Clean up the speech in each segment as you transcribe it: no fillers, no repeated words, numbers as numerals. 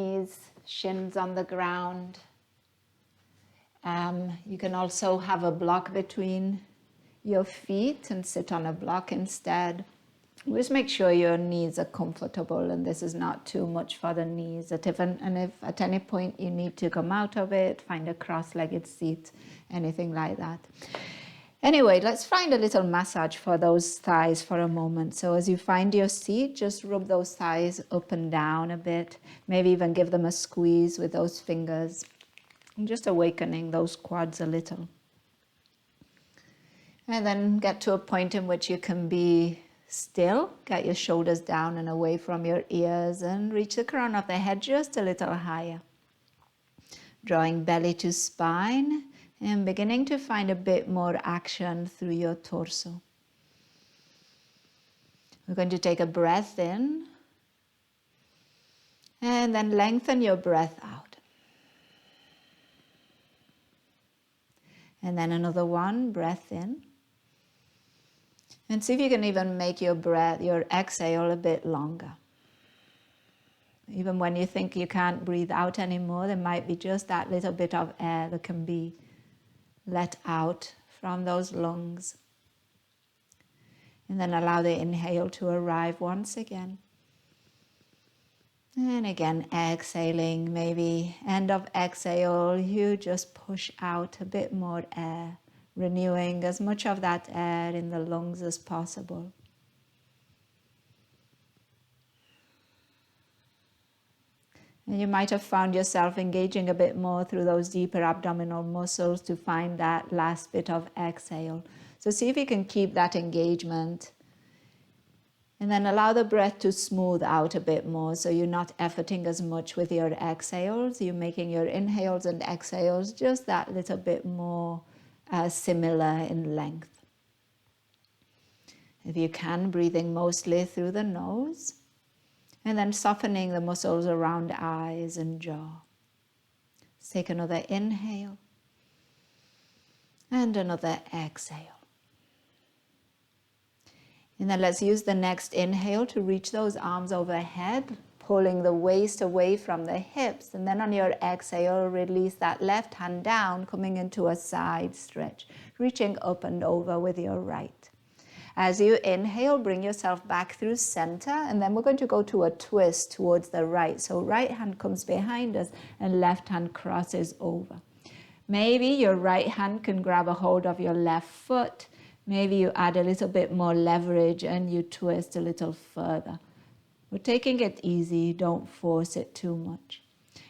knees, shins on the ground. You can also have a block between your feet and sit on a block instead. Just make sure your knees are comfortable and this is not too much for the knees. If at any point you need to come out of it, find a cross-legged seat, anything like that. Anyway, let's find a little massage for those thighs for a moment. So as you find your seat, just rub those thighs up and down a bit. Maybe even give them a squeeze with those fingers. And just awakening those quads a little. And then get to a point in which you can be still. Get your shoulders down and away from your ears and reach the crown of the head just a little higher. Drawing belly to spine and beginning to find a bit more action through your torso. We're going to take a breath in and then lengthen your breath out. And then another one, breath in. And see if you can even make your breath, your exhale a bit longer. Even when you think you can't breathe out anymore, there might be just that little bit of air that can be let out from those lungs. And then allow the inhale to arrive once again. And again, exhaling, maybe end of exhale, you just push out a bit more air, renewing as much of that air in the lungs as possible. And you might have found yourself engaging a bit more through those deeper abdominal muscles to find that last bit of exhale. So see if you can keep that engagement. And then allow the breath to smooth out a bit more so you're not efforting as much with your exhales. You're making your inhales and exhales just that little bit more similar in length. If you can, breathing mostly through the nose. And then softening the muscles around eyes and jaw. Let's take another inhale. And another exhale. And then let's use the next inhale to reach those arms overhead, pulling the waist away from the hips. And then on your exhale, release that left hand down, coming into a side stretch, reaching up and over with your right. As you inhale, bring yourself back through center, and then we're going to go to a twist towards the right. So right hand comes behind us and left hand crosses over. Maybe your right hand can grab a hold of your left foot. Maybe you add a little bit more leverage and you twist a little further. We're taking it easy, don't force it too much.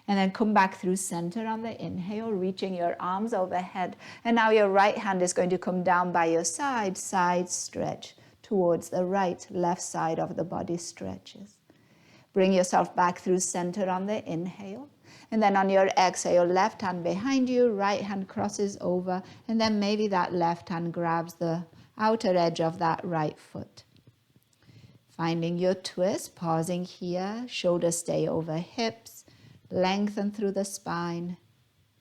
And then come back through center on the inhale, reaching your arms overhead. And now your right hand is going to come down by your side, side stretch towards the right, left side of the body stretches. Bring yourself back through center on the inhale. And then on your exhale, left hand behind you, right hand crosses over. And then maybe that left hand grabs the outer edge of that right foot. Finding your twist, pausing here, shoulders stay over hips. Lengthen through the spine,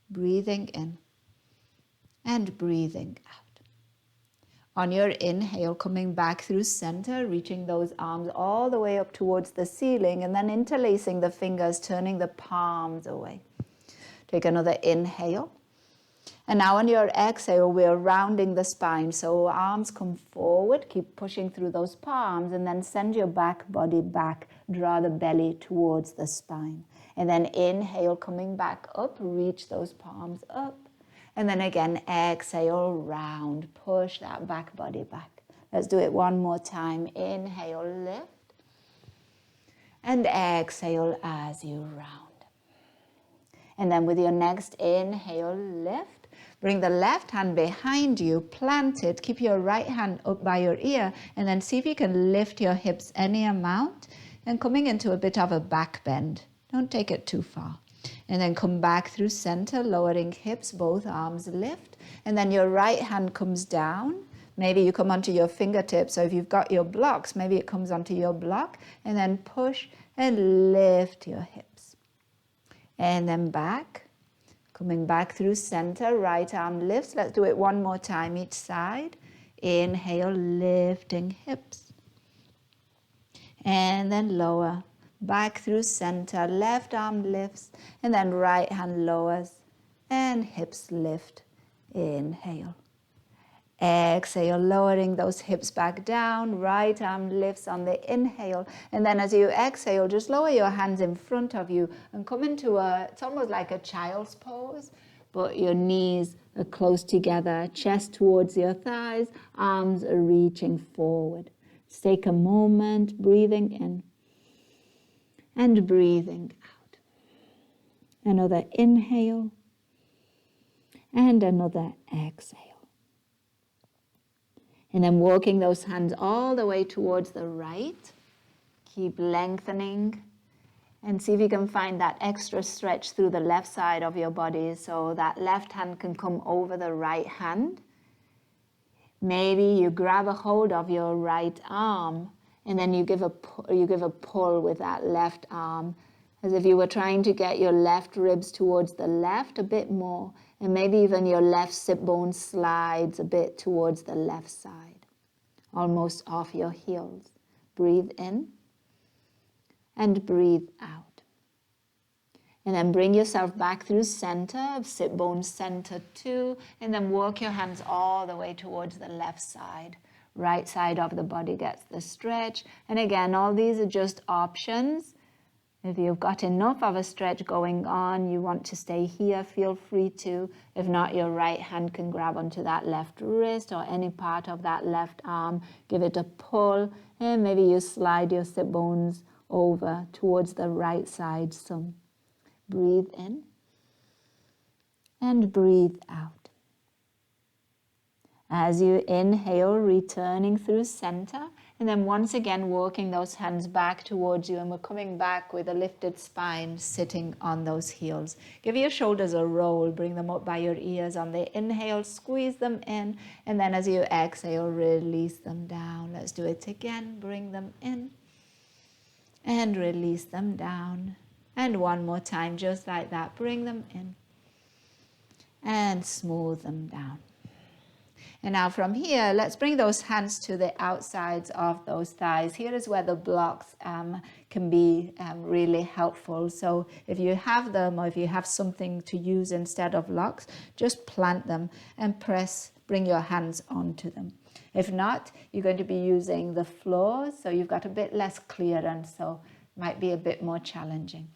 breathing in and breathing out. On your inhale, coming back through center, reaching those arms all the way up towards the ceiling and then interlacing the fingers, turning the palms away. Take another inhale. And now on your exhale, we're rounding the spine. So arms come forward, keep pushing through those palms and then send your back body back, draw the belly towards the spine. And then inhale, coming back up, reach those palms up. And then again, exhale, round, push that back body back. Let's do it one more time. Inhale, lift. And exhale as you round. And then with your next inhale, lift. Bring the left hand behind you, plant it, keep your right hand up by your ear, and then see if you can lift your hips any amount. And coming into a bit of a back bend. Don't take it too far. And then come back through center, lowering hips, both arms lift. And then your right hand comes down. Maybe you come onto your fingertips. So if you've got your blocks, maybe it comes onto your block. And then push and lift your hips. And then back. Coming back through center, right arm lifts. Let's do it one more time each side. Inhale, lifting hips. And then lower. back through center, left arm lifts, and then right hand lowers, and hips lift. Inhale. Exhale, lowering those hips back down, right arm lifts on the inhale, and then as you exhale, just lower your hands in front of you and come into it's almost like a child's pose, but your knees are close together, chest towards your thighs, arms are reaching forward. Just take a moment, breathing in and breathing out. Another inhale and another exhale. And then walking those hands all the way towards the right. Keep lengthening and see if you can find that extra stretch through the left side of your body so that left hand can come over the right hand. Maybe you grab a hold of your right arm and then you give a pull with that left arm as if you were trying to get your left ribs towards the left a bit more, and maybe even your left sit bone slides a bit towards the left side, almost off your heels. Breathe in and breathe out. And then bring yourself back through center, sit bone center 2, and then work your hands all the way towards the left side. Right side of the body gets the stretch. And again, all these are just options. If you've got enough of a stretch going on, you want to stay here, feel free to. If not, your right hand can grab onto that left wrist or any part of that left arm. Give it a pull, and maybe you slide your sit bones over towards the right side some. Breathe in and breathe out. As you inhale, returning through center, and then once again walking those hands back towards you, and we're coming back with a lifted spine, sitting on those heels. Give your shoulders a roll, bring them up by your ears on the inhale, squeeze them in, and then as you exhale, release them down. Let's do it again. Bring them in and release them down. And one more time, just like that. Bring them in and smooth them down. And now from here, let's bring those hands to the outsides of those thighs. Here is where the blocks can be really helpful. So if you have them, or if you have something to use instead of blocks, just plant them and bring your hands onto them. If not, you're going to be using the floor, so you've got a bit less clearance, so it might be a bit more challenging.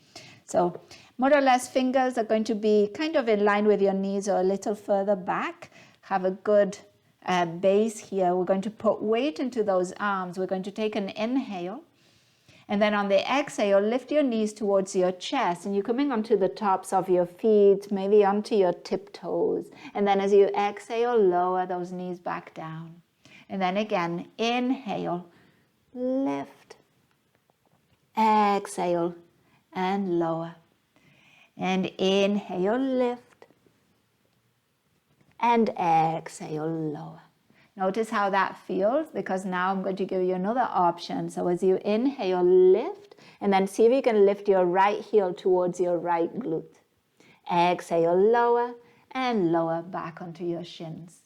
So more or less, fingers are going to be kind of in line with your knees or a little further back. Have a good base here. We're going to put weight into those arms. We're going to take an inhale, and then on the exhale, lift your knees towards your chest, and you're coming onto the tops of your feet, maybe onto your tiptoes. And then as you exhale, lower those knees back down. And then again, inhale, lift, exhale, and lower. And inhale, lift, and exhale, lower. Notice how that feels, because now I'm going to give you another option. So as you inhale, lift, and then see if you can lift your right heel towards your right glute. Exhale, lower, and lower back onto your shins.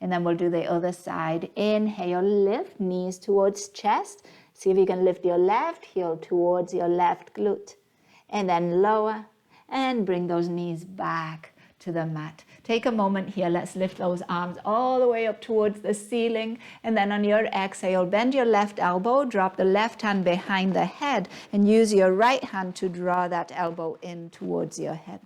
And then we'll do the other side. Inhale, lift, knees towards chest. See if you can lift your left heel towards your left glute. And then lower, and bring those knees back to the mat. Take a moment here. Let's lift those arms all the way up towards the ceiling. And then on your exhale, bend your left elbow, drop the left hand behind the head, and use your right hand to draw that elbow in towards your head.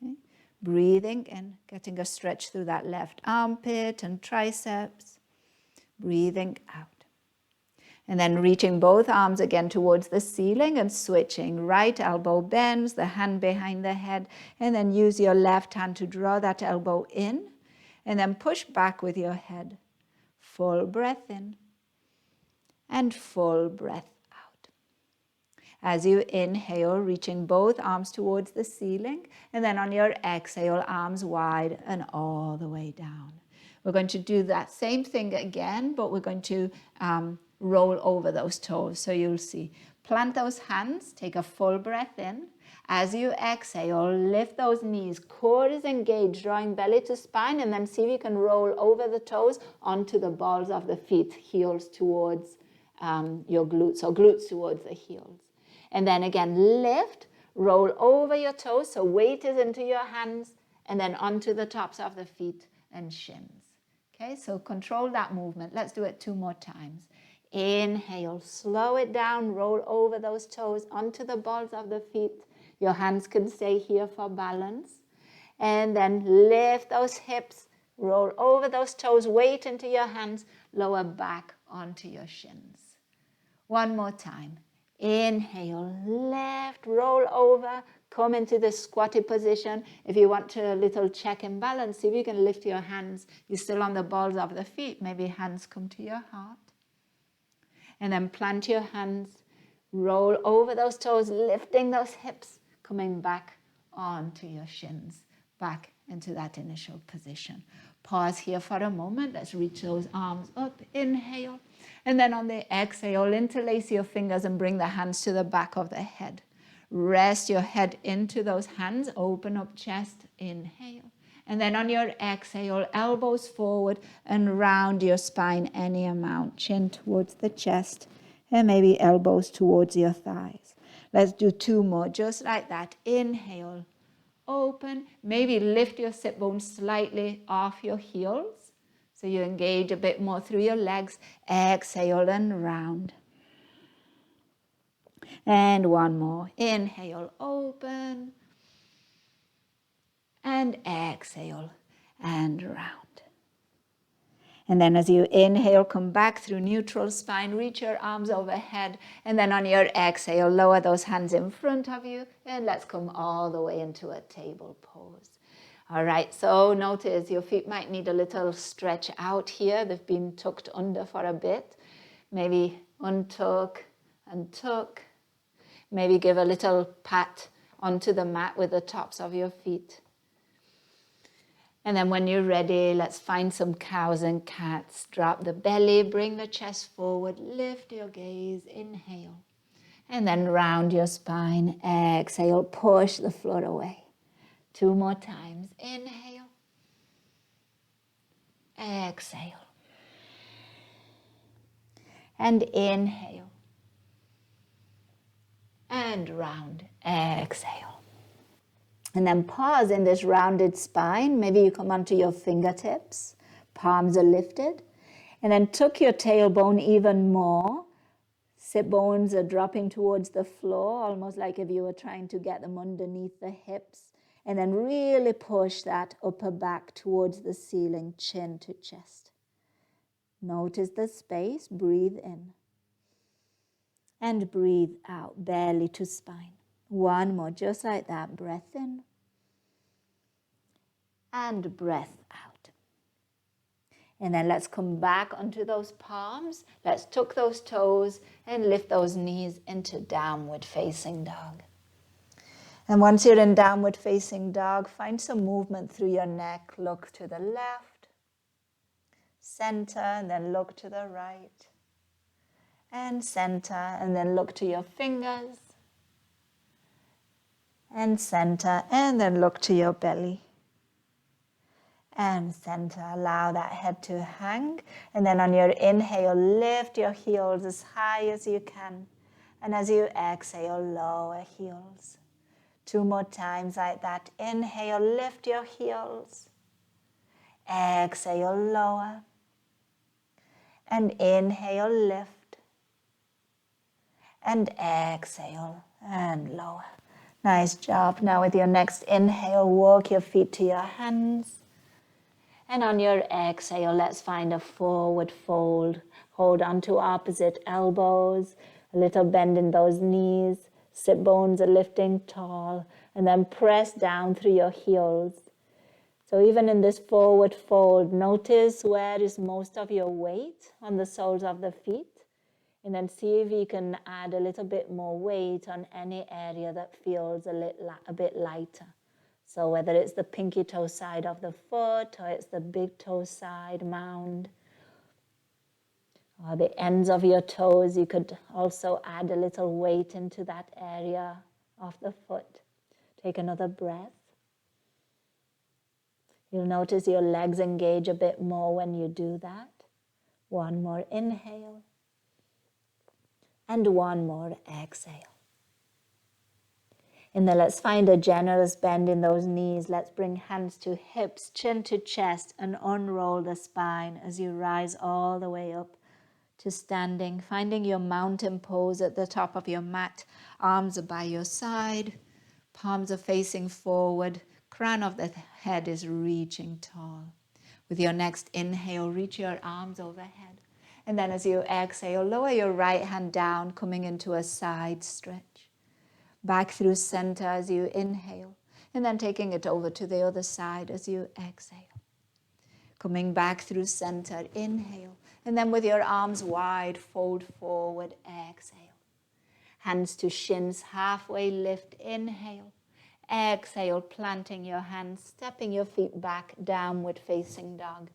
Okay. Breathing in, getting a stretch through that left armpit and triceps. Breathing out. And then reaching both arms again towards the ceiling and switching. Right elbow bends, the hand behind the head, and then use your left hand to draw that elbow in, and then push back with your head. Full breath in and full breath out. As you inhale, reaching both arms towards the ceiling, and then on your exhale, arms wide and all the way down. We're going to do that same thing again, but we're going to roll over those toes. So you'll see, plant those hands, take a full breath in. As you exhale, lift those knees, core is engaged, drawing belly to spine, and then see if you can roll over the toes onto the balls of the feet, heels towards your glutes, or glutes towards the heels. And then again, lift, roll over your toes, so weight is into your hands, and then onto the tops of the feet and shins. Okay, so control that movement. Let's do it 2 more times. Inhale, slow it down, roll over those toes onto the balls of the feet. Your hands can stay here for balance. And then lift those hips, roll over those toes, weight into your hands, lower back onto your shins. 1 more time. Inhale, lift, roll over, come into the squatty position. If you want to a little check and balance, see if you can lift your hands. You're still on the balls of the feet. Maybe hands come to your heart. And then plant your hands, roll over those toes, lifting those hips, coming back onto your shins, back into that initial position. Pause here for a moment. Let's reach those arms up. Inhale. And then on the exhale, interlace your fingers and bring the hands to the back of the head. Rest your head into those hands. Open up chest. Inhale. And then on your exhale, elbows forward and round your spine any amount. Chin towards the chest and maybe elbows towards your thighs. Let's do 2 more, just like that. Inhale, open. Maybe lift your sit bones slightly off your heels, so you engage a bit more through your legs. Exhale and round. And 1 more. Inhale, open. And exhale and round. And then as you inhale, come back through neutral spine, reach your arms overhead, and then on your exhale, lower those hands in front of you, and let's come all the way into a table pose. All right, so notice your feet might need a little stretch out here. They've been tucked under for a bit. Maybe untuck and tuck. Maybe give a little pat onto the mat with the tops of your feet. And then when you're ready, let's find some cows and cats. Drop the belly, bring the chest forward, lift your gaze, inhale. And then round your spine, exhale, push the floor away. 2 more times, inhale, exhale. And inhale. And round, exhale. And then pause in this rounded spine. Maybe you come onto your fingertips. Palms are lifted. And then tuck your tailbone even more. Sit bones are dropping towards the floor, almost like if you were trying to get them underneath the hips. And then really push that upper back towards the ceiling, chin to chest. Notice the space. Breathe in. And breathe out, belly to spine. 1 more, just like that. Breath in. And breath out. And then let's come back onto those palms. Let's tuck those toes and lift those knees into downward facing dog. And once you're in downward facing dog, find some movement through your neck. Look to the left, center, and then look to the right. And center, and then look to your fingers. And center, and then look to your belly. And center, allow that head to hang. And then on your inhale, lift your heels as high as you can. And as you exhale, lower heels. 2 more times like that. Inhale, lift your heels. Exhale, lower. And inhale, lift. And exhale, and lower. Nice job. Now with your next inhale, walk your feet to your hands. And on your exhale, let's find a forward fold. Hold on to opposite elbows, a little bend in those knees. Sit bones are lifting tall. And then press down through your heels. So even in this forward fold, notice where is most of your weight on the soles of the feet. And then see if you can add a little bit more weight on any area that feels a bit lighter. So whether it's the pinky toe side of the foot or it's the big toe side mound or the ends of your toes, you could also add a little weight into that area of the foot. Take another breath. You'll notice your legs engage a bit more when you do that. 1 more inhale. And 1 more exhale. And then let's find a generous bend in those knees. Let's bring hands to hips, chin to chest, and unroll the spine as you rise all the way up to standing, finding your mountain pose at the top of your mat. Arms are by your side, palms are facing forward, crown of the head is reaching tall. With your next inhale, reach your arms overhead. And then as you exhale, lower your right hand down, coming into a side stretch. Back through center as you inhale, and then taking it over to the other side as you exhale. Coming back through center, inhale, and then with your arms wide, fold forward, exhale. Hands to shins, halfway lift, inhale. Exhale, planting your hands, stepping your feet back, downward facing dog.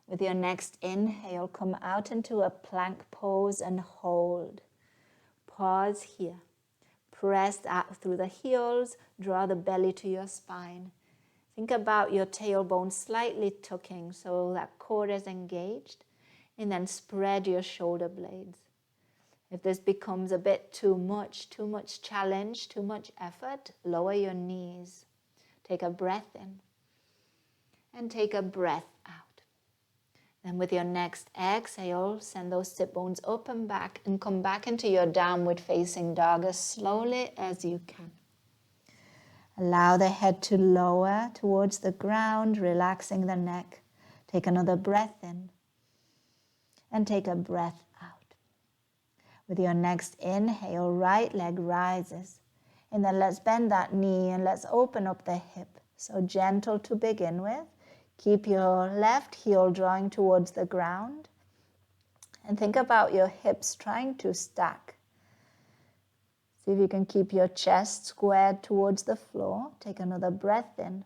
With your next inhale, come out into a plank pose and hold. Pause here. Press out through the heels, draw the belly to your spine. Think about your tailbone slightly tucking so that core is engaged, and then spread your shoulder blades. If this becomes a bit too much challenge, too much effort, lower your knees. Take a breath in and take a breath out. Then with your next exhale, send those sit bones up and back and come back into your downward facing dog as slowly as you can. Allow the head to lower towards the ground, relaxing the neck. Take another breath in and take a breath out. With your next inhale, right leg rises. And then let's bend that knee and let's open up the hip. So gentle to begin with. Keep your left heel drawing towards the ground. And think about your hips trying to stack. See if you can keep your chest squared towards the floor. Take another breath in.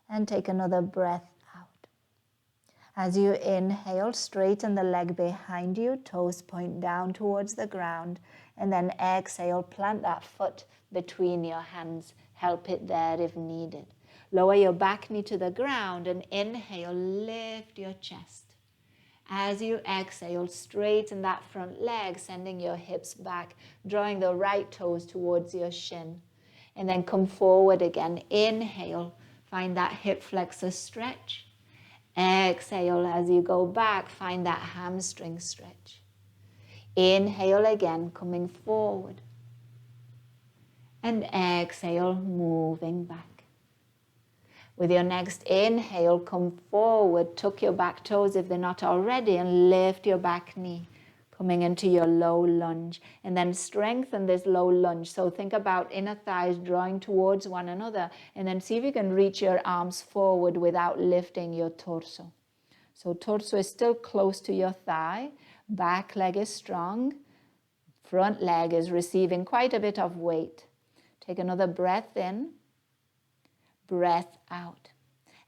And take another breath out. As you inhale, straighten the leg behind you. Toes point down towards the ground. And then exhale, plant that foot between your hands. Help it there if needed. Lower your back knee to the ground and inhale, lift your chest. As you exhale, straighten that front leg, sending your hips back, drawing the right toes towards your shin. And then come forward again. Inhale, find that hip flexor stretch. Exhale, as you go back, find that hamstring stretch. Inhale again, coming forward. And exhale, moving back. With your next inhale, come forward, tuck your back toes if they're not already, and lift your back knee, coming into your low lunge. And then strengthen this low lunge. So think about inner thighs drawing towards one another, and then see if you can reach your arms forward without lifting your torso. So torso is still close to your thigh, back leg is strong, front leg is receiving quite a bit of weight. Take another breath in. Breath out.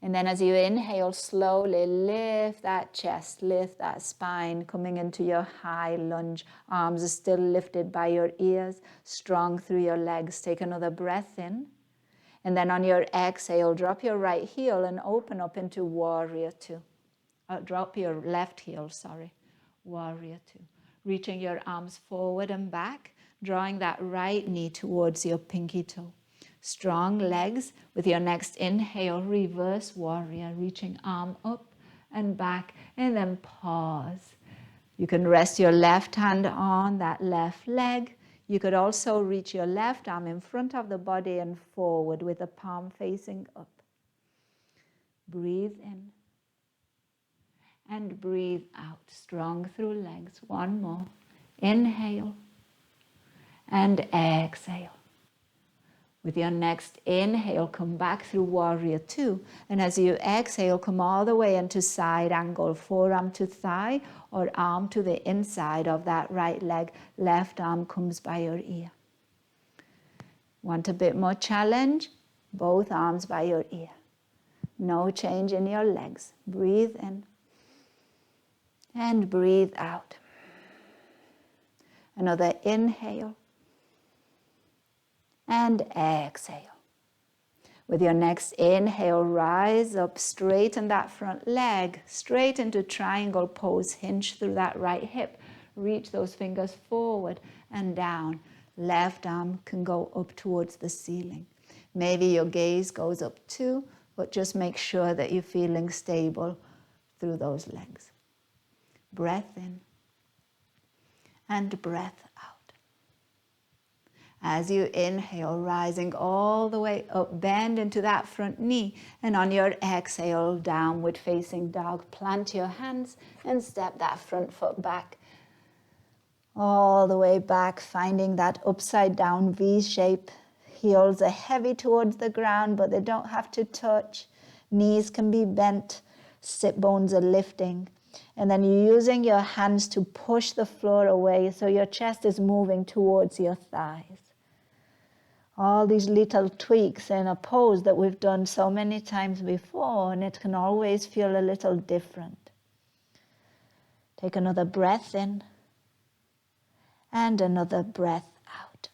And then as you inhale, slowly lift that chest, lift that spine, coming into your high lunge. Arms are still lifted by your ears, strong through your legs. Take another breath in. And then on your exhale, drop your right heel and open up into warrior two. Drop your left heel, warrior two. Reaching your arms forward and back, drawing that right knee towards your pinky toe. Strong legs. With your next inhale, reverse warrior, reaching arm up and back, and then pause. You can rest your left hand on that left leg. You could also reach your left arm in front of the body and forward with the palm facing up. Breathe in and breathe out, strong through legs. One more. Inhale and exhale. With your next inhale, come back through warrior two. And as you exhale, come all the way into side angle, forearm to thigh or arm to the inside of that right leg. Left arm comes by your ear. Want a bit more challenge? Both arms by your ear. No change in your legs. Breathe in and breathe out. Another inhale. And exhale. With your next inhale, rise up, straighten that front leg, straight into triangle pose, hinge through that right hip, reach those fingers forward and down. Left arm can go up towards the ceiling. Maybe your gaze goes up too, but just make sure that you're feeling stable through those legs. Breath in and breath out. As you inhale, rising all the way up, bend into that front knee, and on your exhale, downward facing dog, plant your hands and step that front foot back. All the way back, finding that upside down V shape. Heels are heavy towards the ground, but they don't have to touch. Knees can be bent, sit bones are lifting. And then you're using your hands to push the floor away so your chest is moving towards your thighs. All these little tweaks in a pose that we've done so many times before, and it can always feel a little different. Take another breath in and another breath out.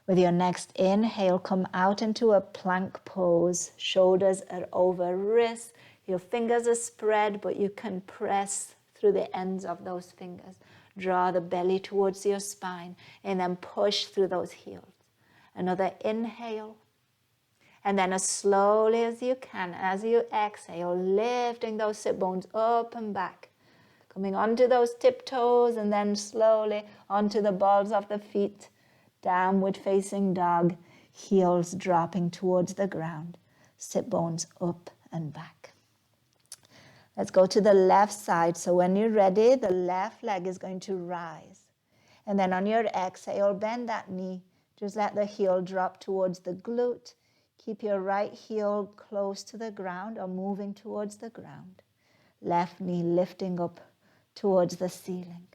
With your next inhale, come out into a plank pose. Shoulders are over wrists. Your fingers are spread, but you can press through the ends of those fingers. Draw the belly towards your spine and then push through those heels. Another inhale. And then as slowly as you can, as you exhale, lifting those sit bones up and back. Coming onto those tiptoes and then slowly onto the balls of the feet. Downward facing dog, heels dropping towards the ground. Sit bones up and back. Let's go to the left side. So when you're ready, the left leg is going to rise. And then on your exhale, bend that knee. Just let the heel drop towards the glute. Keep your right heel close to the ground or moving towards the ground. Left knee lifting up towards the ceiling.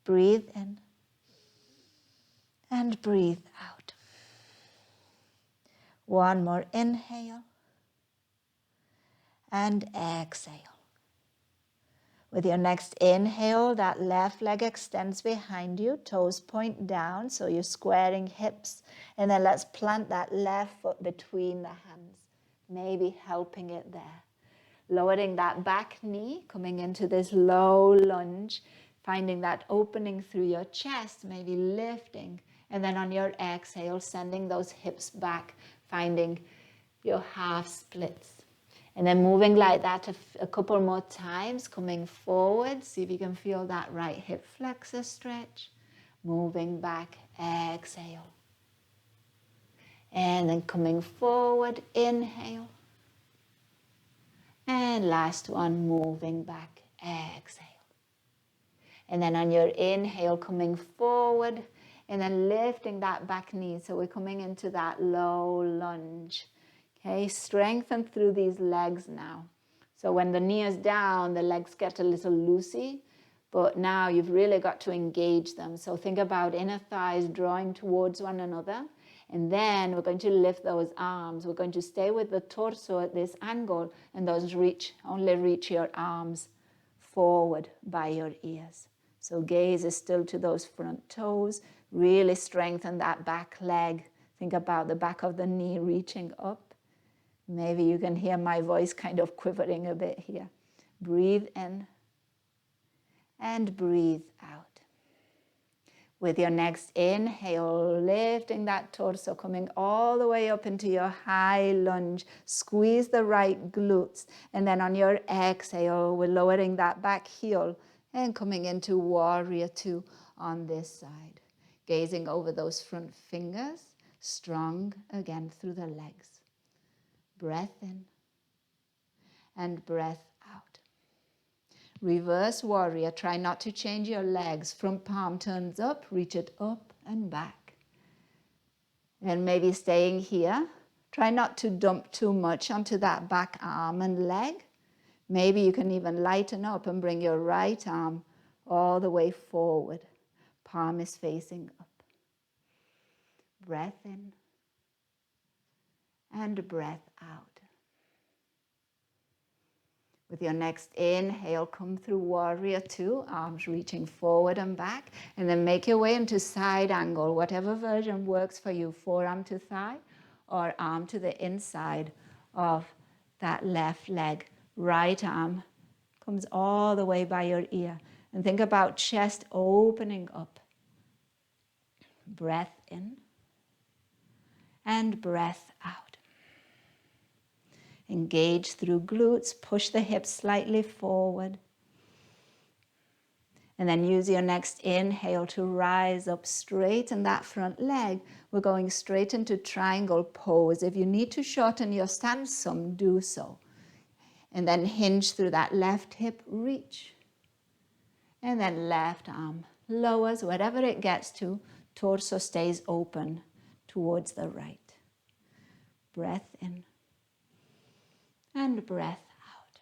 Breathe in and breathe out. One more inhale and exhale. With your next inhale, that left leg extends behind you, toes point down, so you're squaring hips. And then let's plant that left foot between the hands, maybe helping it there. Lowering that back knee, coming into this low lunge, finding that opening through your chest, maybe lifting. And then on your exhale, sending those hips back, finding your half splits. And then moving like that a couple more times, coming forward. See if you can feel that right hip flexor stretch. Moving back, exhale. And then coming forward, inhale. And last one, moving back, exhale. And then on your inhale, coming forward. And then lifting that back knee. So we're coming into that low lunge. Okay, strengthen through these legs now. So when the knee is down, the legs get a little loosey, but now you've really got to engage them. So think about inner thighs drawing towards one another, and then we're going to lift those arms. We're going to stay with the torso at this angle, and those only reach your arms forward by your ears. So gaze is still to those front toes. Really strengthen that back leg. Think about the back of the knee reaching up. Maybe you can hear my voice kind of quivering a bit here. Breathe in and breathe out. With your next inhale, lifting that torso, coming all the way up into your high lunge. Squeeze the right glutes. And then on your exhale, we're lowering that back heel and coming into warrior two on this side. Gazing over those front fingers, strong again through the legs. Breath in and breath out. Reverse warrior. Try not to change your legs. Front palm turns up, reach it up and back. And maybe staying here. Try not to dump too much onto that back arm and leg. Maybe you can even lighten up and bring your right arm all the way forward. Palm is facing up. Breath in and breath out. With your next inhale, come through warrior two, arms reaching forward and back, and then make your way into side angle, whatever version works for you, forearm to thigh or arm to the inside of that left leg. Right arm comes all the way by your ear. And think about chest opening up. Breath in and breath out. Engage through glutes, push the hips slightly forward. And then use your next inhale to rise up, straighten that front leg. We're going straight into triangle pose. If you need to shorten your stance some, do so. And then hinge through that left hip, reach. And then left arm lowers, wherever it gets to, torso stays open towards the right. Breath in and breath out.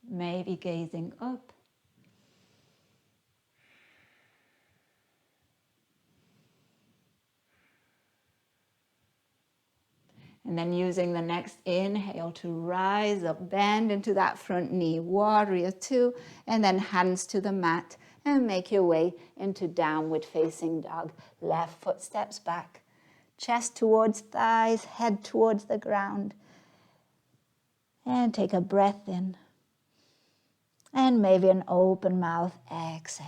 Maybe gazing up. And then using the next inhale to rise up, bend into that front knee, warrior two, and then hands to the mat and make your way into downward facing dog. Left foot steps back, chest towards thighs, head towards the ground. And take a breath in. And maybe an open mouth exhale.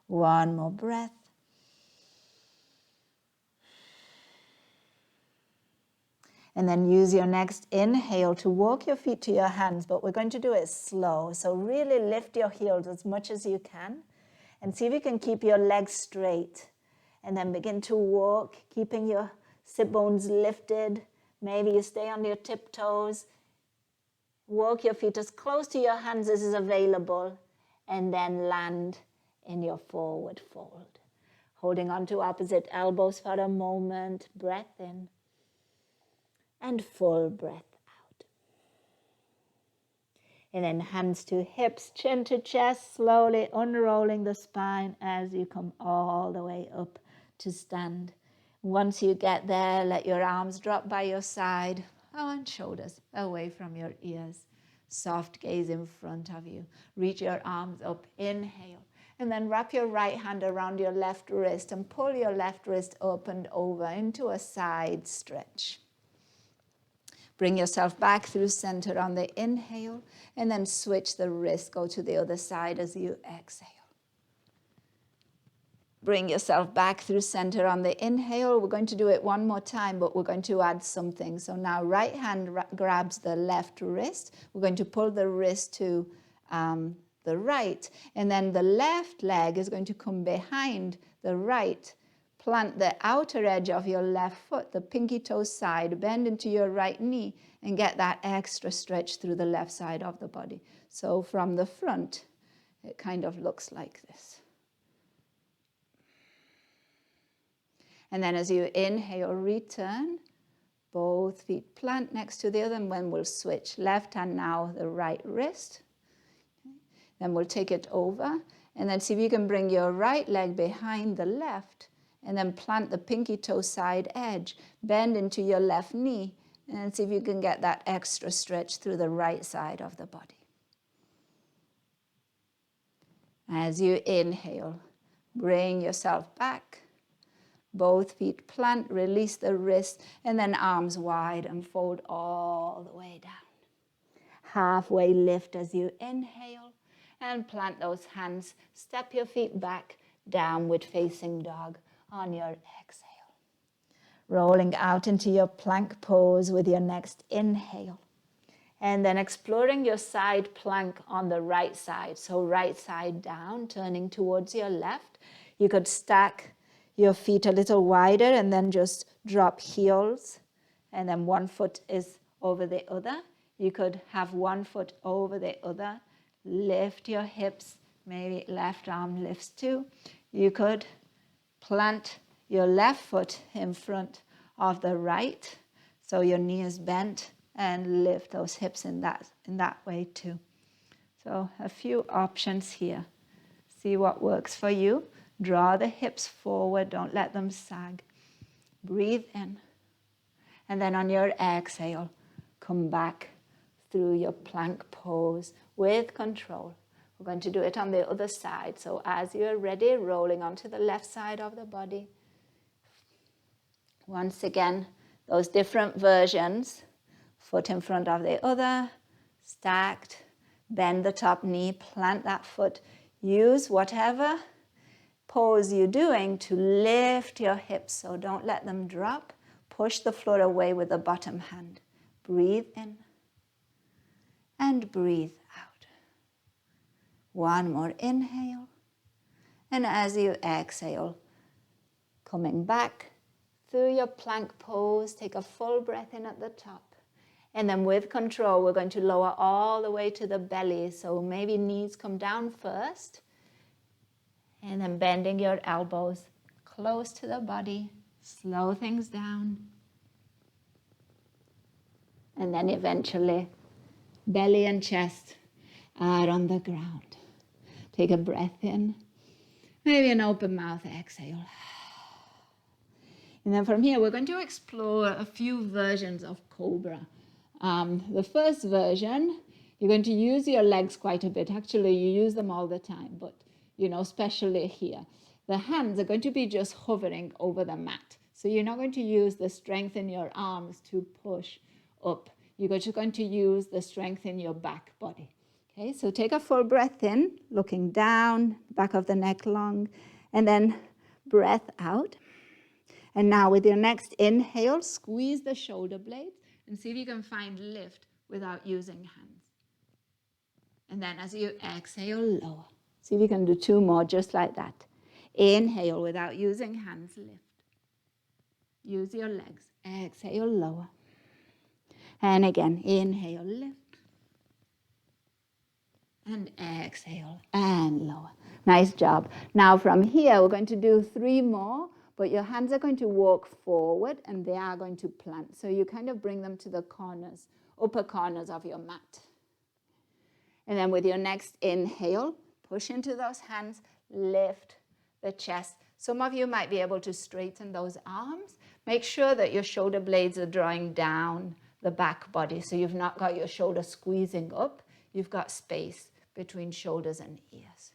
One more breath. And then use your next inhale to walk your feet to your hands, but we're going to do it slow. So really lift your heels as much as you can and see if you can keep your legs straight. And then begin to walk, keeping your sit bones lifted. Maybe you stay on your tiptoes. Walk your feet as close to your hands as is available, and then land in your forward fold. Holding on to opposite elbows for a moment. Breath in. And full breath out. And then hands to hips, chin to chest, slowly unrolling the spine as you come all the way up to stand. Once you get there, let your arms drop by your side. And shoulders away from your ears. Soft gaze in front of you. Reach your arms up, inhale. And then wrap your right hand around your left wrist and pull your left wrist up and over into a side stretch. Bring yourself back through center on the inhale, and then switch the wrist, go to the other side as you exhale. Bring yourself back through center on the inhale. We're going to do it one more time, but we're going to add something. So now right hand grabs the left wrist. We're going to pull the wrist to the right, and then the left leg is going to come behind the right. Plant the outer edge of your left foot, the pinky toe side, bend into your right knee, and get that extra stretch through the left side of the body. So from the front, it kind of looks like this. And then as you inhale, return. Both feet plant next to the other, and then we'll switch. Left hand now, the right wrist. Then we'll take it over, and then see if you can bring your right leg behind the left, and then plant the pinky toe side edge. Bend into your left knee, and see if you can get that extra stretch through the right side of the body. As you inhale, bring yourself back. Both feet plant, release the wrist, and then arms wide and fold all the way down. Halfway lift as you inhale, and plant those hands. Step your feet back, downward facing dog on your exhale. Rolling out into your plank pose with your next inhale. And then exploring your side plank on the right side. So right side down, turning towards your left. You could stack your feet a little wider and then just drop heels. And then one foot is over the other. You could have one foot over the other. Lift your hips. Maybe left arm lifts too. You could plant your left foot in front of the right. So your knee is bent, and lift those hips in that way too. So a few options here. See what works for you. Draw the hips forward, don't let them sag. Breathe in. And then on your exhale, come back through your plank pose with control. We're going to do it on the other side. So as you're ready, rolling onto the left side of the body. Once again, those different versions. Foot in front of the other, stacked, bend the top knee, plant that foot. Use whatever pose you're doing to lift your hips, so don't let them drop. Push the floor away with the bottom hand. Breathe in and breathe out. One more inhale. And as you exhale, coming back through your plank pose, take a full breath in at the top. And then with control, we're going to lower all the way to the belly. So maybe knees come down first. And then bending your elbows close to the body. Slow things down. And then eventually, belly and chest are on the ground. Take a breath in. Maybe an open mouth exhale. And then from here, we're going to explore a few versions of Cobra. The first version, you're going to use your legs quite a bit. Actually, you use them all the time, but especially here. The hands are going to be just hovering over the mat. So you're not going to use the strength in your arms to push up. You're just going to use the strength in your back body. Okay, so take a full breath in, looking down, back of the neck long, and then breath out. And now with your next inhale, squeeze the shoulder blades and see if you can find lift without using hands. And then as you exhale, lower. See if you can do two more just like that. Inhale without using hands, lift. Use your legs. Exhale, lower. And again, inhale, lift. And exhale and lower. Nice job. Now from here, we're going to do 3 more, but your hands are going to walk forward and they are going to plant. So you kind of bring them to the corners, upper corners of your mat. And then with your next inhale, push into those hands, lift the chest. Some of you might be able to straighten those arms. Make sure that your shoulder blades are drawing down the back body, so you've not got your shoulder squeezing up. You've got space between shoulders and ears.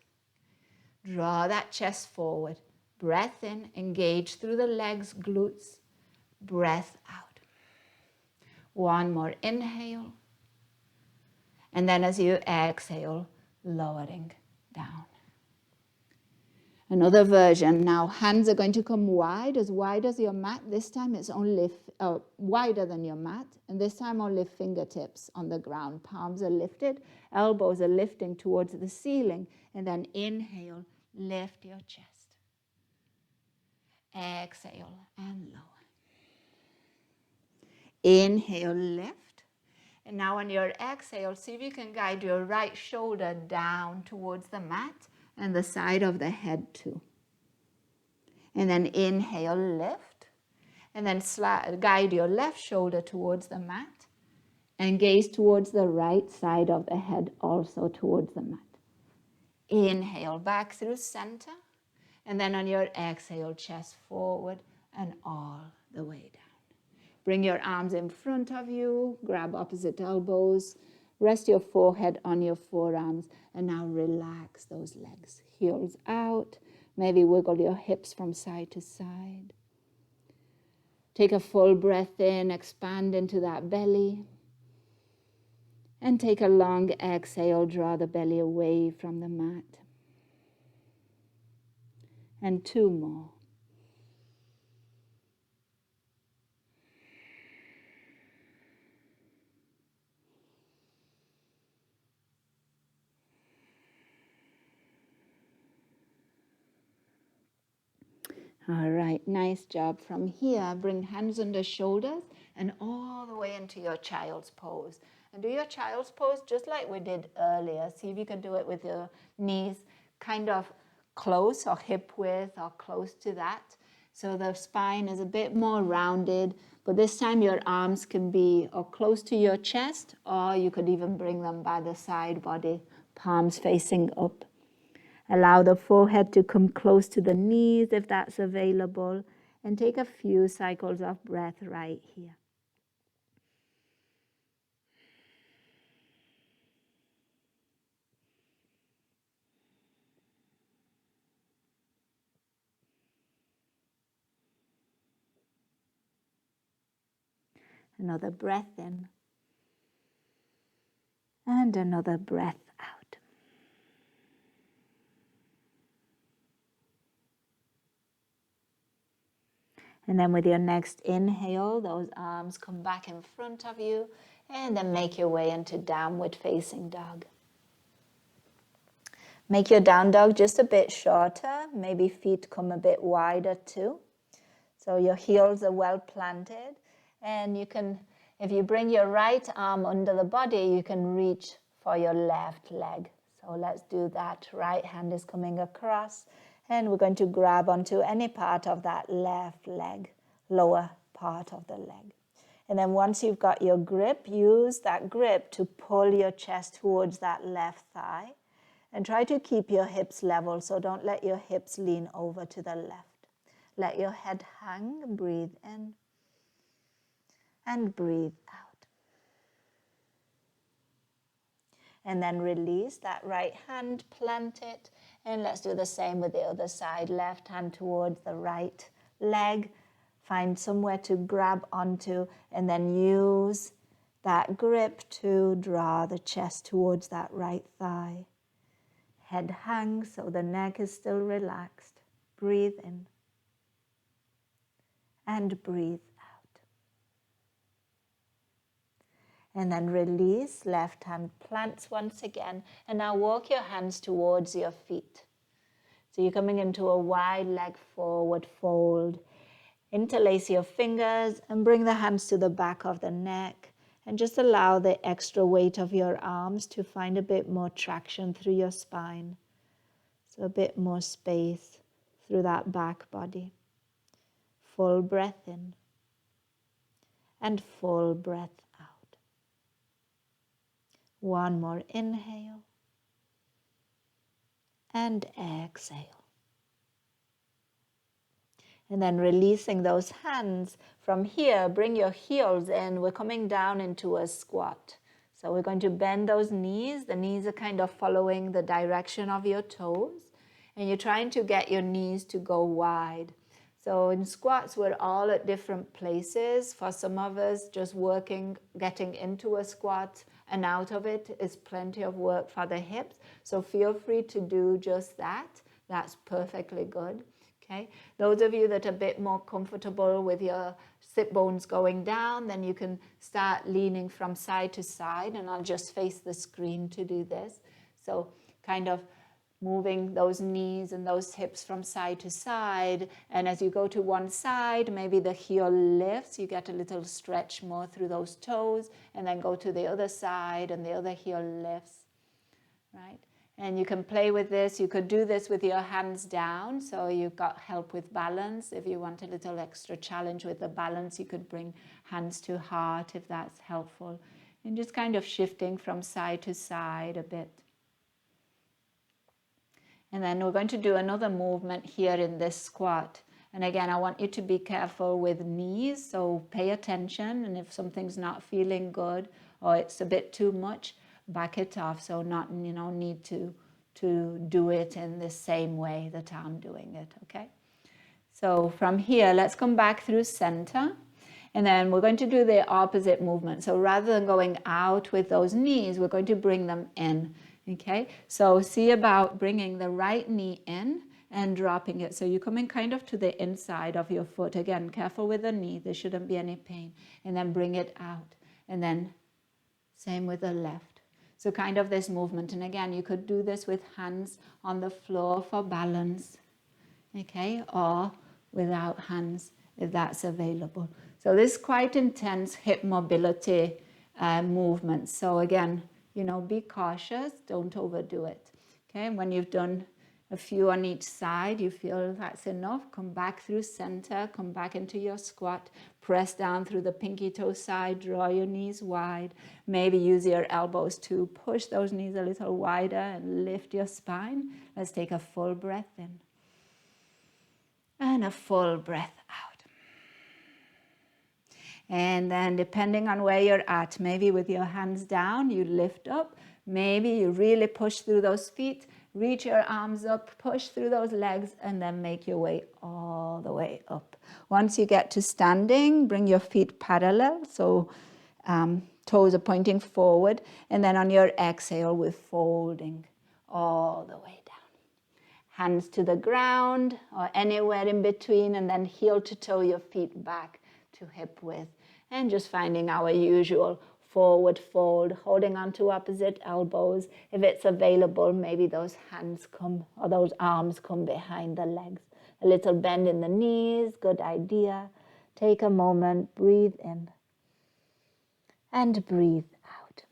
Draw that chest forward. Breath in, engage through the legs, glutes. Breath out. One more inhale. And then as you exhale, lowering down. Another version. Now hands are going to come wide as your mat. This time it's only wider than your mat. And this time only fingertips on the ground. Palms are lifted. Elbows are lifting towards the ceiling. And then inhale, lift your chest. Exhale and lower. Inhale, lift. And now on your exhale, see if you can guide your right shoulder down towards the mat and the side of the head too. And then inhale, lift. And then guide your left shoulder towards the mat and gaze towards the right side of the head, also towards the mat. Inhale, back through center. And then on your exhale, chest forward and all the way down. Bring your arms in front of you, grab opposite elbows, rest your forehead on your forearms, and now relax those legs. Heels out, maybe wiggle your hips from side to side. Take a full breath in, expand into that belly. And take a long exhale, draw the belly away from the mat. And 2 more. All right, nice job. From here, bring hands under shoulders and all the way into your child's pose. And do your child's pose just like we did earlier. See if you can do it with your knees kind of close or hip width or close to that. So the spine is a bit more rounded, but this time your arms can be or close to your chest, or you could even bring them by the side body, palms facing up. Allow the forehead to come close to the knees if that's available, and take a few cycles of breath right here. Another breath in, and another breath out. And then with your next inhale, those arms come back in front of you, and then make your way into downward facing dog. Make your down dog just a bit shorter, maybe feet come a bit wider too. So your heels are well planted, and you can, if you bring your right arm under the body, you can reach for your left leg. So let's do that. Right hand is coming across, and we're going to grab onto any part of that left leg, lower part of the leg. And then once you've got your grip, use that grip to pull your chest towards that left thigh. And try to keep your hips level, so don't let your hips lean over to the left. Let your head hang, breathe in, and breathe out. And then release that right hand, plant it, and let's do the same with the other side. Left hand towards the right leg. Find somewhere to grab onto, and then use that grip to draw the chest towards that right thigh. Head hangs so the neck is still relaxed. Breathe in and breathe out. And then release, left hand plants once again. And now walk your hands towards your feet. So you're coming into a wide leg forward fold. Interlace your fingers and bring the hands to the back of the neck. And just allow the extra weight of your arms to find a bit more traction through your spine. So a bit more space through that back body. Full breath in and full breath out. One more inhale and exhale. And then releasing those hands from here, bring your heels in. We're coming down into a squat. So we're going to bend those knees. The knees are kind of following the direction of your toes. And you're trying to get your knees to go wide. So in squats, we're all at different places. For some of us, just working, getting into a squat and out of it is plenty of work for the hips. So feel free to do just that. That's perfectly good. Okay. Those of you that are a bit more comfortable with your sit bones going down, then you can start leaning from side to side, and I'll just face the screen to do this. So kind of moving those knees and those hips from side to side, and as you go to one side, maybe the heel lifts, you get a little stretch more through those toes, and then go to the other side and the other heel lifts, right? And you can play with this. You could do this with your hands down, so you've got help with balance. If you want a little extra challenge with the balance, you could bring hands to heart if that's helpful. And just kind of shifting from side to side a bit. And then we're going to do another movement here in this squat. And again, I want you to be careful with knees, so pay attention. And if something's not feeling good or it's a bit too much, back it off, so not need to do it in the same way that I'm doing it, okay? So from here, let's come back through center, and then we're going to do the opposite movement. So rather than going out with those knees, we're going to bring them in, okay? So see about bringing the right knee in and dropping it. So you're coming kind of to the inside of your foot. Again, careful with the knee, there shouldn't be any pain. And then bring it out, and then same with the left. So kind of this movement. And again, you could do this with hands on the floor for balance, okay? Or without hands, if that's available. So this is quite intense hip mobility movement. So again, be cautious, don't overdo it, okay? And when you've done a few on each side, you feel that's enough, come back through center, come back into your squat, press down through the pinky toe side, draw your knees wide, maybe use your elbows to push those knees a little wider and lift your spine. Let's take a full breath in and a full breath out. And then depending on where you're at, maybe with your hands down, you lift up, maybe you really push through those feet, reach your arms up, push through those legs, and then make your way all the way up. Once you get to standing, bring your feet parallel, so toes are pointing forward, and then on your exhale, we're folding all the way down. hands to the ground or anywhere in between, and then heel to toe, your feet back to hip width. And just finding our usual forward fold, holding on to opposite elbows. If it's available, maybe those hands come, or those arms come behind the legs. A little bend in the knees, good idea. Take a moment, breathe in and breathe out.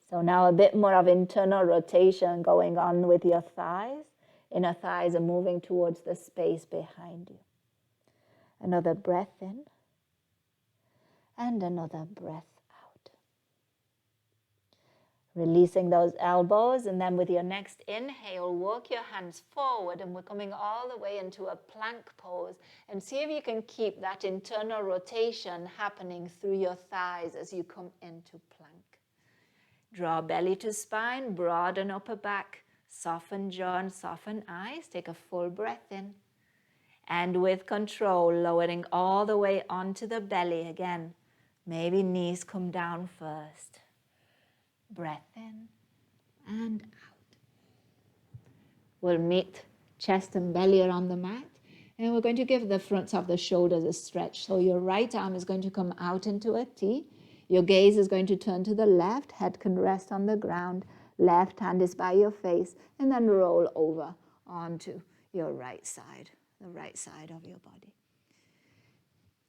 So now a bit more of internal rotation going on with your thighs. Inner thighs are moving towards the space behind you. Another breath in and another breath out. Releasing those elbows, and then with your next inhale, walk your hands forward, and we're coming all the way into a plank pose. And see if you can keep that internal rotation happening through your thighs as you come into plank. Draw belly to spine, broaden upper back, soften jaw and soften eyes. Take a full breath in. And with control, lowering all the way onto the belly again. Maybe knees come down first. Breath in and out. We'll meet chest and belly on the mat. And we're going to give the fronts of the shoulders a stretch. So your right arm is going to come out into a T. Your gaze is going to turn to the left. Head can rest on the ground. Left hand is by your face. And then roll over onto your right side, the right side of your body.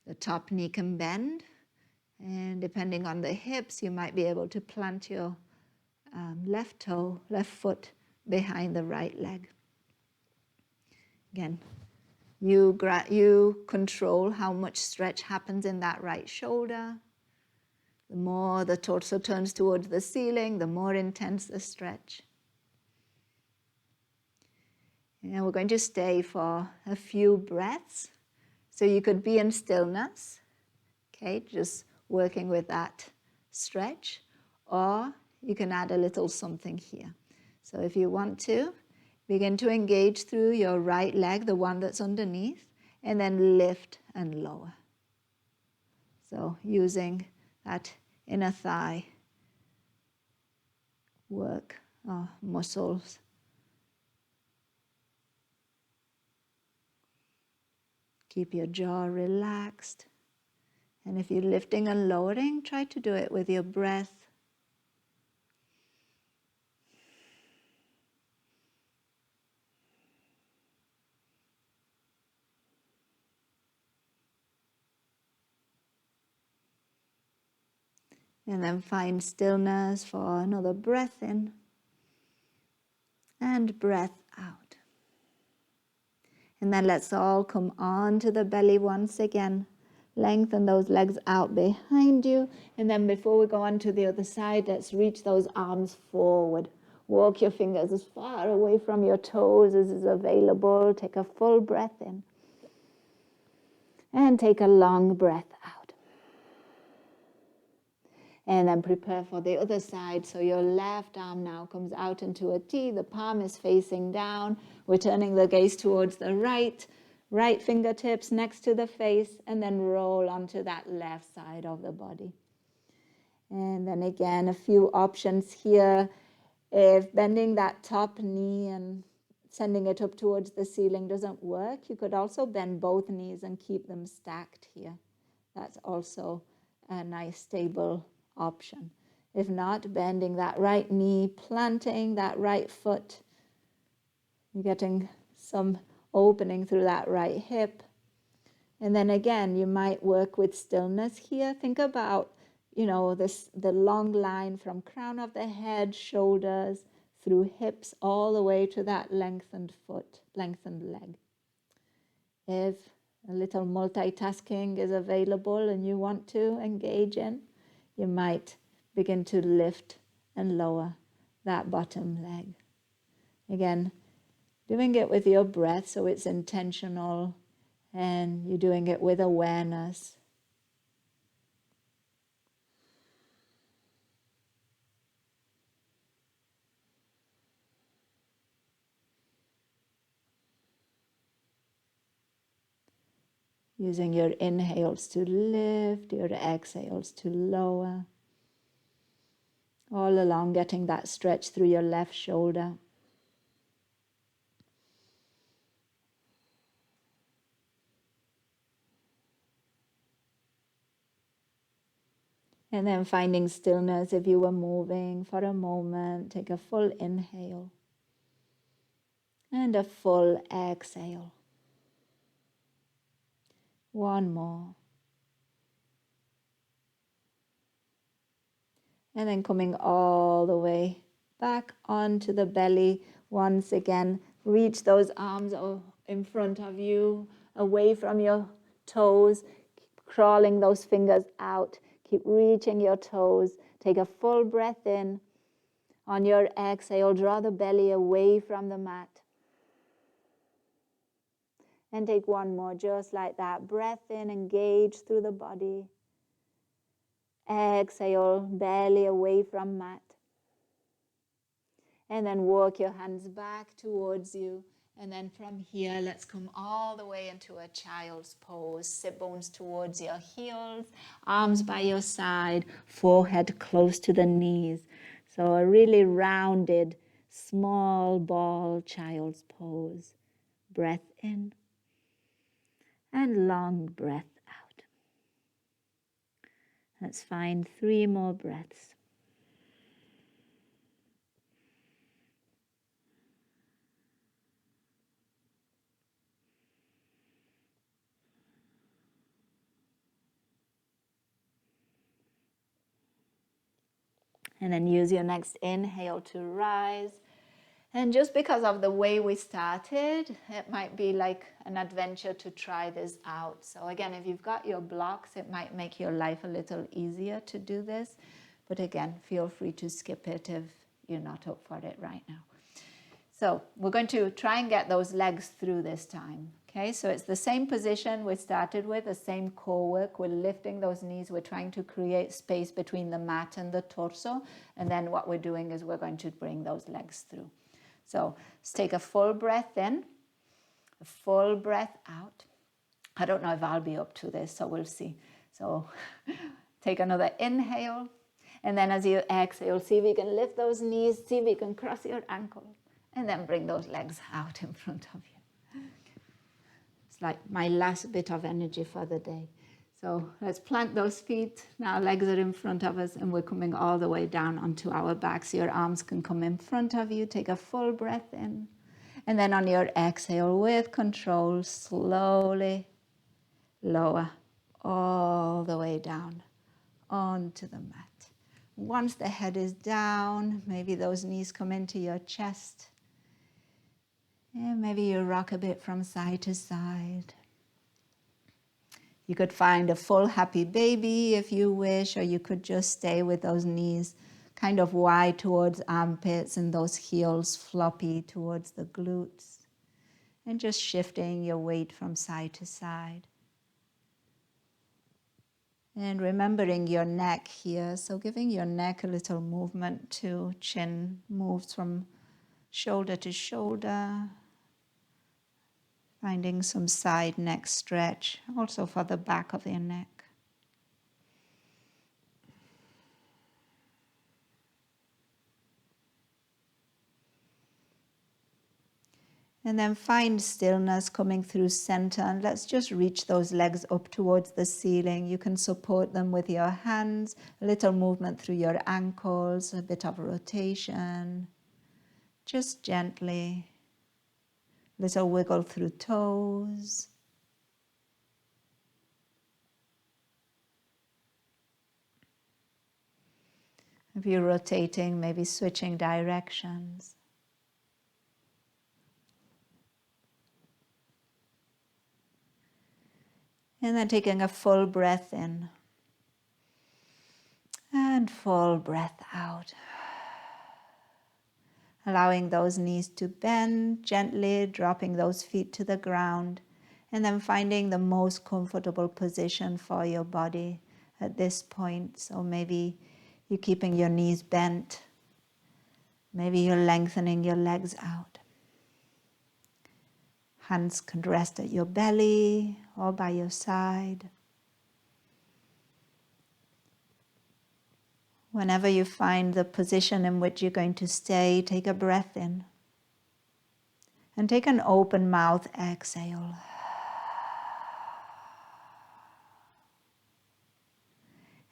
The top knee can bend. And depending on the hips, you might be able to plant your left toe, left foot behind the right leg. Again, you control how much stretch happens in that right shoulder. The more the torso turns towards the ceiling, the more intense the stretch. And we're going to stay for a few breaths. So you could be in stillness, okay, just working with that stretch, or you can add a little something here. So if you want to, begin to engage through your right leg, the one that's underneath, and then lift and lower. So using that inner thigh work, muscles. Keep your jaw relaxed. And if you're lifting and lowering, try to do it with your breath. And then find stillness for another breath in and breath out. And then let's all come on to the belly once again. Lengthen those legs out behind you. And then before we go on to the other side, let's reach those arms forward. Walk your fingers as far away from your toes as is available. Take a full breath in. And take a long breath out. And then prepare for the other side. So your left arm now comes out into a T. The palm is facing down. We're turning the gaze towards the right. Right fingertips next to the face, and then roll onto that left side of the body. And then again, a few options here. If bending that top knee and sending it up towards the ceiling doesn't work, you could also bend both knees and keep them stacked here. That's also a nice stable option. If not, bending that right knee, planting that right foot, you're getting some opening through that right hip. And then again, you might work with stillness here. Think about, the long line from crown of the head, shoulders, through hips, all the way to that lengthened foot, lengthened leg. If a little multitasking is available and you want to engage in, you might begin to lift and lower that bottom leg. Again, doing it with your breath, so it's intentional, and you're doing it with awareness. Using your inhales to lift, your exhales to lower. All along, getting that stretch through your left shoulder. And then finding stillness if you were moving for a moment. Take a full inhale and a full exhale. One more. And then coming all the way back onto the belly. Once again, reach those arms in front of you, away from your toes. Keep crawling those fingers out. Keep reaching your toes. Take a full breath in. On your exhale, draw the belly away from the mat. And take one more, just like that. Breath in, engage through the body. Exhale, belly away from mat. And then walk your hands back towards you. And then from here, let's come all the way into a child's pose. Sit bones towards your heels, arms by your side, forehead close to the knees. So a really rounded, small ball child's pose. Breath in and long breath out. Let's find 3 more breaths. And then use your next inhale to rise. And just because of the way we started, it might be like an adventure to try this out. So again, if you've got your blocks, it might make your life a little easier to do this. But again, feel free to skip it if you're not up for it right now. So we're going to try and get those legs through this time. Okay, so it's the same position we started with, the same core work. We're lifting those knees. We're trying to create space between the mat and the torso. And then what we're doing is we're going to bring those legs through. So let's take a full breath in, a full breath out. I don't know if I'll be up to this, so we'll see. So take another inhale. And then as you exhale, see if you can lift those knees, see if you can cross your ankles. And then bring those legs out in front of you. It's like my last bit of energy for the day. So let's plant those feet. Now legs are in front of us and we're coming all the way down onto our backs. Your arms can come in front of you. Take a full breath in. And then on your exhale, with control, slowly lower all the way down onto the mat. Once the head is down, maybe those knees come into your chest. And maybe you rock a bit from side to side. You could find a full happy baby if you wish, or you could just stay with those knees kind of wide towards armpits and those heels floppy towards the glutes. And just shifting your weight from side to side. And remembering your neck here, so giving your neck a little movement too. Chin moves from shoulder to shoulder. Finding some side neck stretch, also for the back of your neck. And then find stillness coming through center. And let's just reach those legs up towards the ceiling. You can support them with your hands, a little movement through your ankles, a bit of rotation. Just gently. Little wiggle through toes. If you're rotating, maybe switching directions. And then taking a full breath in. And full breath out. Allowing those knees to bend, gently dropping those feet to the ground, and then finding the most comfortable position for your body at this point. So maybe you're keeping your knees bent. Maybe you're lengthening your legs out. Hands can rest at your belly or by your side. Whenever you find the position in which you're going to stay, take a breath in. And take an open mouth exhale.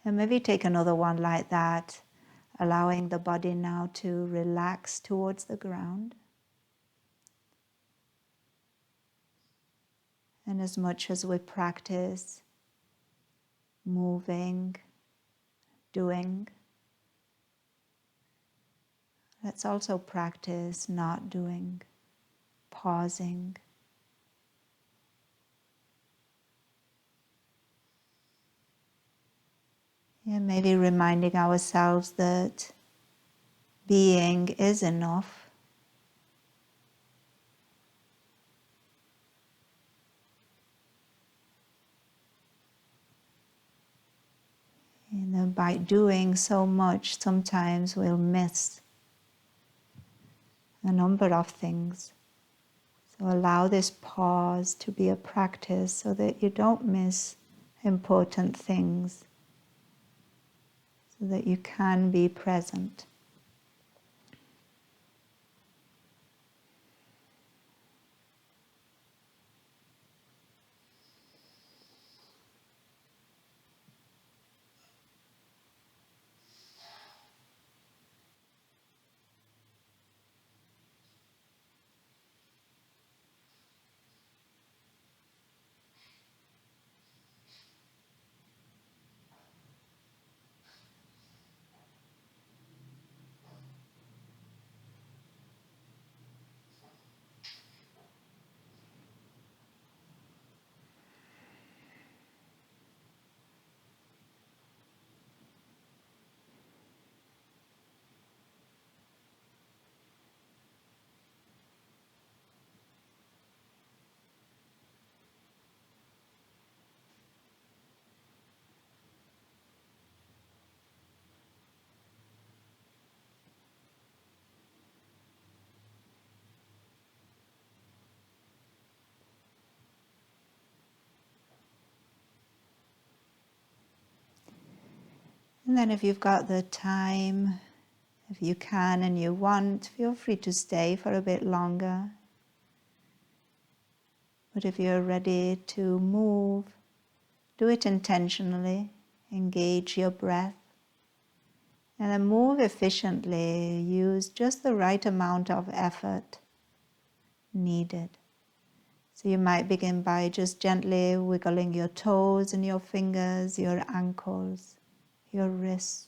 And maybe take another one like that, allowing the body now to relax towards the ground. And as much as we practice moving, doing, let's also practice not doing, pausing. And maybe reminding ourselves that being is enough. And by doing so much, sometimes we'll miss a number of things. So allow this pause to be a practice so that you don't miss important things, so that you can be present. And then if you've got the time, if you can and you want, feel free to stay for a bit longer. But if you're ready to move, do it intentionally. Engage your breath. And then move efficiently. Use just the right amount of effort needed. So you might begin by just gently wiggling your toes and your fingers, your ankles, your wrists,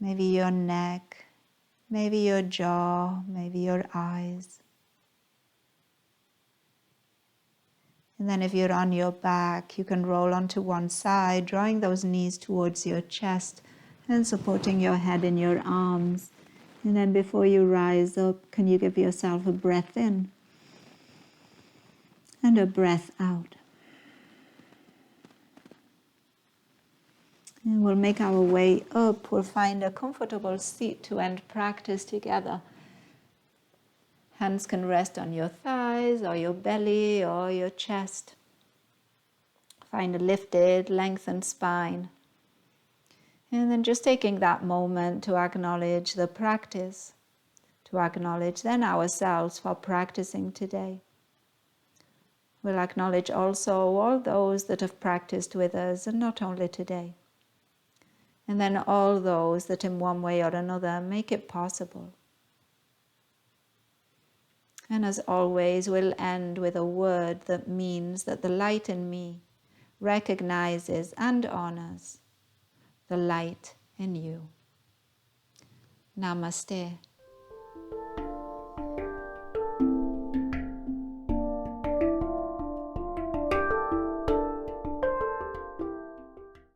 maybe your neck, maybe your jaw, maybe your eyes. And then if you're on your back, you can roll onto one side, drawing those knees towards your chest and supporting your head in your arms. And then before you rise up, can you give yourself a breath in and a breath out? And we'll make our way up. We'll find a comfortable seat to end practice together. Hands can rest on your thighs or your belly or your chest. Find a lifted, lengthened spine. And then just taking that moment to acknowledge the practice, to acknowledge then ourselves for practicing today. We'll acknowledge also all those that have practiced with us, and not only today. And then all those that in one way or another make it possible. And as always, we'll end with a word that means that the light in me recognizes and honors the light in you. Namaste.